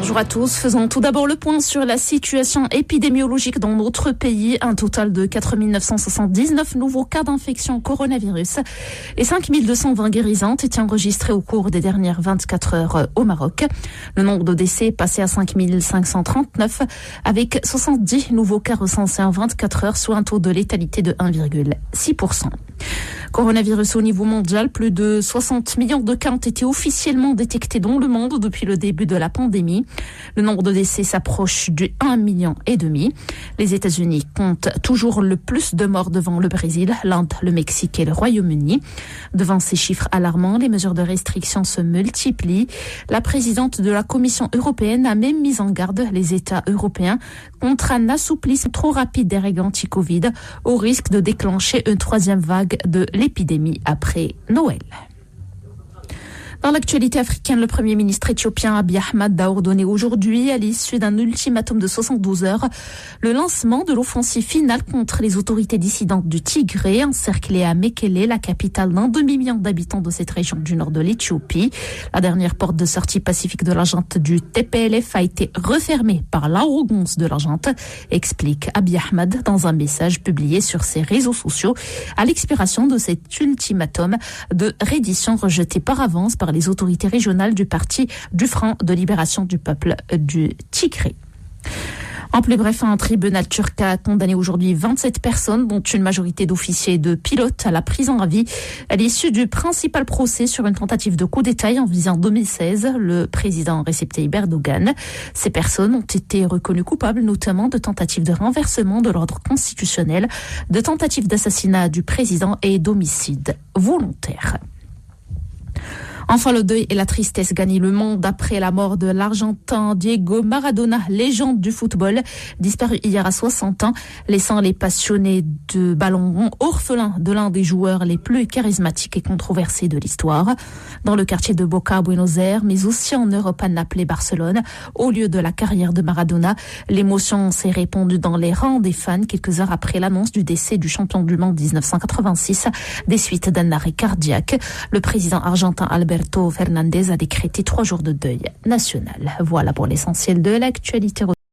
Bonjour à tous. Faisons tout d'abord le point sur la situation épidémiologique dans notre pays. Un total de 4 979 nouveaux cas d'infection coronavirus et 5 220 guérisons ont été enregistrés au cours des dernières 24 heures au Maroc. Le nombre de décès est passé à 5 539 avec 70 nouveaux cas recensés en 24 heures, soit un taux de létalité de 1,6%. Coronavirus au niveau mondial, plus de 60 millions de cas ont été officiellement détectés dans le monde depuis le début de la pandémie. Le nombre de décès s'approche du 1,5 million. Les États-Unis comptent toujours le plus de morts devant le Brésil, l'Inde, le Mexique et le Royaume-Uni. Devant ces chiffres alarmants, les mesures de restriction se multiplient. La présidente de la Commission européenne a même mis en garde les États européens contre un assouplissement trop rapide des règles anti-Covid au risque de déclencher une troisième vague de l'épidémie après Noël. Dans l'actualité africaine, le Premier ministre éthiopien Abiy Ahmed a ordonné aujourd'hui, à l'issue d'un ultimatum de 72 heures, le lancement de l'offensive finale contre les autorités dissidentes du Tigré, encerclées à Mekele, la capitale d'un demi-million d'habitants de cette région du nord de l'Éthiopie. La dernière porte de sortie pacifique de la junte du TPLF a été refermée par l'arrogance de la junte, explique Abiy Ahmed dans un message publié sur ses réseaux sociaux à l'expiration de cet ultimatum de reddition rejeté par avance par les autorités régionales du parti du Front de libération du peuple du Tigré. En plus bref, un tribunal turc a condamné aujourd'hui 27 personnes, dont une majorité d'officiers et de pilotes, à la prison à vie à l'issue du principal procès sur une tentative de coup d'État en visant en 2016 le président Recep Tayyip Erdogan. Ces personnes ont été reconnues coupables notamment de tentatives de renversement de l'ordre constitutionnel, de tentatives d'assassinat du président et d'homicide volontaire. Enfin, le deuil et la tristesse gagnent le monde après la mort de l'Argentin Diego Maradona, légende du football, disparu hier à 60 ans, laissant les passionnés de ballon rond orphelins de l'un des joueurs les plus charismatiques et controversés de l'histoire. Dans le quartier de Boca, à Buenos Aires, mais aussi en Europe, à Naples et Barcelone, au lieu de la carrière de Maradona, l'émotion s'est répandue dans les rangs des fans quelques heures après l'annonce du décès du champion du monde 1986 des suites d'un arrêt cardiaque. Le président argentin Alberto Fernandez a décrété 3 jours de deuil national. Voilà pour l'essentiel de l'actualité.